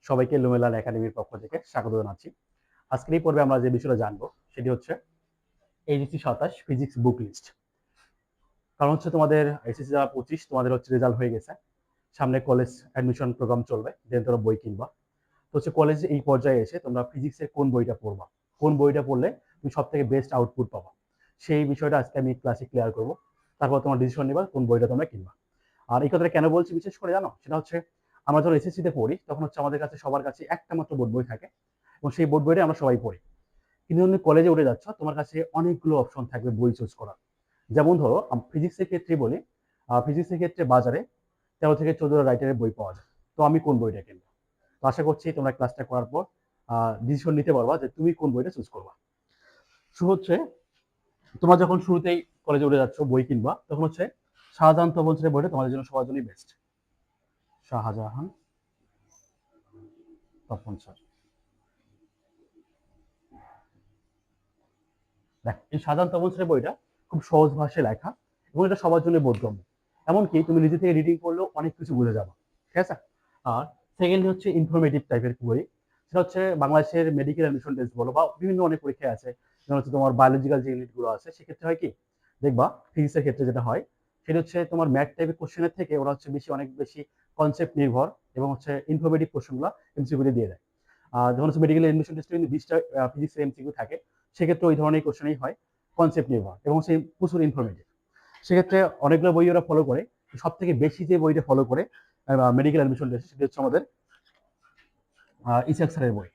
সবাইকে লুমেলাল একাডেমির পক্ষ থেকে স্বাগত জানাচ্ছি। আজকের এই পর্বে আমরা যে বিষয়টা জানবো সেটি হচ্ছে এইচএসসি 27 ফিজিক্স বুক লিস্ট। কারণ হচ্ছে তোমাদের এইচএসসি যারা 25 তোমাদের হচ্ছে রেজাল্ট হয়ে গেছে, সামনে কলেজ অ্যাডমিশন প্রোগ্রাম চলবে, দেন তোমরা বই কিনবা। তো হচ্ছে কলেজ এই পর্যায়ে এসে তোমরা ফিজিক্সের কোন বইটা পড়বা, কোন বইটা পড়লে তুমি সব থেকে বেস্ট আউটপুট পাবা, সেই বিষয়টা আজকে আমি ক্লাসে ক্লিয়ার করবো। তারপর তোমার ডিসিশন নিবা কোন বইটা তোমরা কিনবা। আর এই কথাটা কেন বলছি বিশেষ করে জানো, সেটা হচ্ছে আমরা যখন এসএসসিতে পড়ি তখন হচ্ছে আমাদের কাছে সবার কাছে একটা মাত্র বোর্ড বই থাকে এবং সেই বোর্ড বইটা আমরা সবাই পড়ি। কিন্তু তুমি কলেজে উঠে যাচ্ছ, তোমার কাছে অনেকগুলো অপশন থাকবে বই চুজ করার। যেমন ধরো ফিজিক্সের ক্ষেত্রে বলি, ফিজিক্সের ক্ষেত্রে বাজারে 13 থেকে 14 রাইটারের বই পাওয়া যায়। তো আমি কোন বইটা কিনবো? তো আশা করছি তোমরা ক্লাসটা করার পর ডিসিশন নিতে পারবা যে তুমি কোন বইটা চুজ করবা। শুরু হচ্ছে, তোমরা যখন শুরুতেই কলেজে উঠে যাচ্ছ বই কিনবা, তখন হচ্ছে শাহজাহান তপন বইটা তোমাদের জন্য সবার জন্যই বেস্ট। শাহজাহান তপন স্যার। দেখ, এই শাহজাহান তপন স্যারের বইটা খুব সহজ ভাষায় লেখা এবং এটা সবার জন্য বোধগম্য। এমনকি তুমি নিজে থেকে রিডিং করলেও অনেক কিছু বুঝে যাবে, ঠিক আছে? আর সেকেন্ডলি হচ্ছে ইনফরমেটিভ টাইপের বই। সেটা হচ্ছে বাংলাদেশের মেডিকেল অ্যাডমিশন টেস্ট বলো বা বিভিন্ন অনেক পরীক্ষা আছে, যেমন হচ্ছে তোমার বায়োলজিক্যাল যে ইউনিটগুলো আছে, সেক্ষেত্রে হয় কি, দেখবা ফিজিক্সের ক্ষেত্রে যেটা হয় সেটা হচ্ছে তোমার ম্যাথ টাইপের কোশ্চেনের থেকে ওরা হচ্ছে অনেক বেশি কনসেপ্ট নির্ভর এবং হচ্ছে ইনফরমেটিভ কোশ্চেনগুলো এমসিকিউ দিয়ে দেয়। যখন হচ্ছে মেডিকেল এডমিশন টেস্টে কিন্তু 20টা ফিজিক্সের এমসিকিউ থাকে, সেক্ষেত্রে ওই ধরনের কোশ্চেনই হয়, কনসেপ্ট নির্ভর এবং সেই প্রচুর ইনফরমেটিভ। সেক্ষেত্রে অনেকগুলো বই ওরা ফলো করে। সব থেকে বেশি যে বইটা ফলো করে মেডিকেল অ্যাডমিশন টেস্ট, সেটা হচ্ছে আমাদের ইসাক স্যারের বই।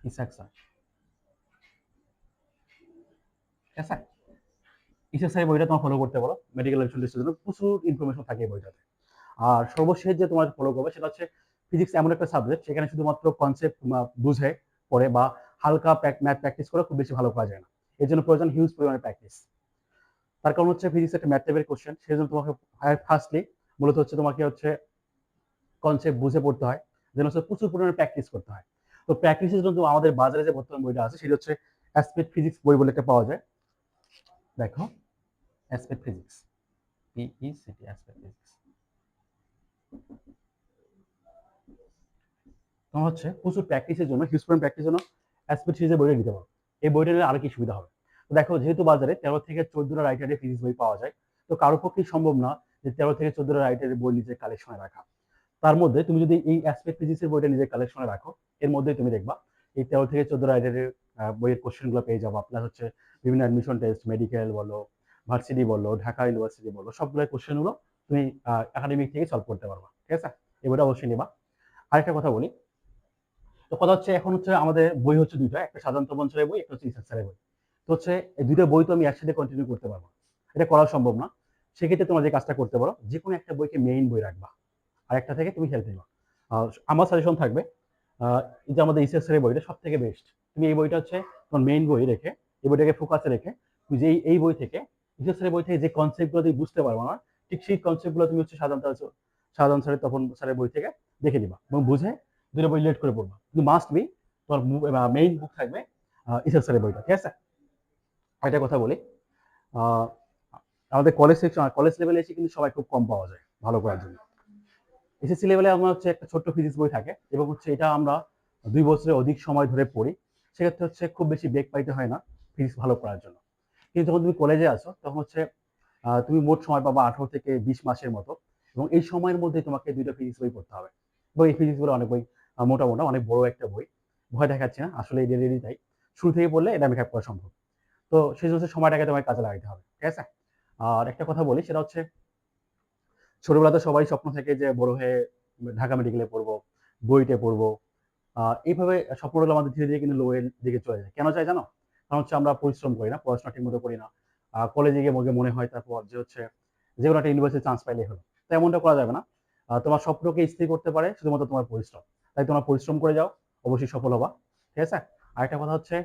ইসাক স্যার, ঠিক আছে? ইসাক স্যারের বইটা তোমার ফলো করতে পারো, মেডিকেল অ্যাডমিশন টেস্টের জন্য প্রচুর ইনফরমেশন থাকে এই বইটাতে। আর সর্বশেষ যে তোমার ফলো করবে সেটা হচ্ছে ফিজিক্স এমন একটা সাবজেক্ট, সেখানে শুধুমাত্র কনসেপ্ট বুঝে পড়ে বা হালকা ম্যাথ প্র্যাকটিস করে খুব বেশি ভালো করা যায় না। এর জন্য প্রয়োজন হিউজ পরিমাণে প্র্যাকটিস। তার কারণ হচ্ছে ফিজিক্স একটা ম্যাথ টাইপের কোশ্চেন, সেই জন্য তোমাকে ফার্স্টলি মূলত হচ্ছে তোমাকে হচ্ছে কনসেপ্ট বুঝে পড়তে হয়, যেন হচ্ছে প্রচুর পরিমাণে প্র্যাকটিস করতে হয়। তো প্র্যাকটিসের জন্য আমাদের বাজারে যে বর্তমান বইটা আছে সেটা হচ্ছে অ্যাসপেক্ট ফিজিক্স বই বলে একটা পাওয়া যায়। দেখো, অ্যাসপেক্ট ফিজিক্স, পিইসিটি, অ্যাসপেক্ট ফিজিক্স। তোমার হচ্ছে প্রচুর প্র্যাকটিসের জন্য, হিউজ পরিমাণ প্র্যাকটিসের জন্য অ্যাসপেক্ট সিরিজের বইটা নিতে পারো। এই বইটা নিলে আরো কি সুবিধা হবে। তো দেখো, যেহেতু বাজারে 13 থেকে 14টা রাইটারের ফিজিক্স বই পাওয়া যায়, তো কারো পক্ষেই সম্ভব না যে 13 থেকে 14টা রাইটারের বই নিজের কালেকশনে রাখা। তার মধ্যে তুমি যদি এই অ্যাসপেক্ট ফিজিক্সের বইটা নিজের কালেকশনে রাখো, এর মধ্যে তুমি দেখবা এই 13 থেকে 14 রাইটারের বইয়ের কোশ্চেনগুলো পেয়ে যাবো। প্লাস হচ্ছে বিভিন্ন অ্যাডমিশন টেস্ট, মেডিকেল বলো, ভার্সিটি বলো, ঢাকা ইউনিভার্সিটি বলো, সবগুলোর কোশ্চেনগুলো তুমি একাডেমিক থেকে সলভ করতে পারবা, ঠিক আছে? এই বইটা অবশ্যই নিবা। আরেকটা কথা বলি, তো কথা হচ্ছে এখন হচ্ছে আমাদের বই হচ্ছে দুইটা, একটা সাধারণ বঞ্চলের বই, একটা হচ্ছে ইসাক স্যারের বই। তো হচ্ছে এই দুইটা বই তো আমি একসাথে কন্টিনিউ করতে পারবো, এটা করা সম্ভব না। সেক্ষেত্রে তোমরা যে কাজটা করতে পারো, যে কোনো একটা বইকে মেইন বই রাখবা, আর একটা থেকে তুমি হেল্প নিবা। আমার সাজেশন থাকবে, এই যে আমাদের ইসাক স্যারের বইটা সব থেকে বেস্ট। তুমি এই বইটা হচ্ছে তোমার মেইন বই রেখে, এই বইটাকে ফোকাসে রেখে তুমি যে এই বই থেকে, ইসাক স্যারের বই থেকে যে কনসেপ্টগুলো তুমি বুঝতে পারবো না, ঠিক সেই কনসেপ্টগুলো তুমি হচ্ছে সাধারণ স্যারের তপন স্যারের বই থেকে দেখে নিবা এবং বুঝে দুটো বই রিলেট করে পড়বা। কিন্তু মাস্ট বি তোমার মেইন বুক থাকবে ইসাক স্যারের বইটা, ঠিক আছে? একটা কথা বলি, আহ, আমাদের কলেজ সেকশন, কলেজ লেভেলে এসে কিন্তু সবাই খুব কম পাওয়া যায় ভালো করার জন্য। এসএসসি লেভেলে আমার হচ্ছে একটা ছোট্ট ফিজিক্স বই থাকে এবং হচ্ছে এটা আমরা 2 বছরের অধিক সময় ধরে পড়ি। সেক্ষেত্রে হচ্ছে খুব বেশি ব্রেক পাইতে হয় না ফিজিক্স ভালো করার জন্য। কিন্তু যখন তুমি কলেজে আসো তখন হচ্ছে তুমি মোট সময় পাবা 18 থেকে 20 মাসের মতো, এবং এই সময়ের মধ্যে তোমাকে 2টা ফিজিক্স বই পড়তে হবে। এবং এই ফিজিক্স বলে অনেক বই, মোটা মোটা অনেক বড় একটা বই, ভয় দেখাচ্ছে না, আসলে এই ডেলি তাই। শুরু থেকে পড়লে এটা মেকআপ করা সম্ভব। তো সেই জন্য সময়টাকে তোমায় কাজে লাগাতে হবে, ঠিক আছে? আর একটা কথা বলি, সেটা হচ্ছে ছোটবেলাতে সবাই স্বপ্ন থাকে যে বড় হয়ে ঢাকা মেডিকেলে পড়বো, বুয়েটে পড়বো। এইভাবে স্বপ্নগুলো আমাদের ধীরে ধীরে কিন্তু লোয়ের দিকে চলে যায়। কেন যায় জানো? কারণ হচ্ছে আমরা পরিশ্রম করি না, পড়াশোনা ঠিক মতো করি না। কলেজে গিয়ে মনে হয় তারপর যে হচ্ছে যে কোনো একটা ইউনিভার্সিটি চান্স পাইলেই হলো। তো এমনটা করা যাবে না। তোমার স্বপ্নকে স্থির করতে পারে শুধুমাত্র তোমার পরিশ্রম। তাই তোমরা পরিশ্রম করে যাও, অবশ্যই সফল হবা, ঠিক আছে? আরেকটা কথা হচ্ছে,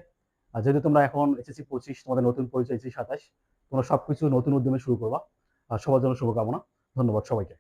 যেহেতু তোমরা এখন এসএসসি 25, তোমাদের নতুন পরিচয় এসএসসি 27, তোমরা সবকিছু নতুন উদ্যমে শুরু করবা। সবার জন্য শুভকামনা। ধন্যবাদ সবাইকে।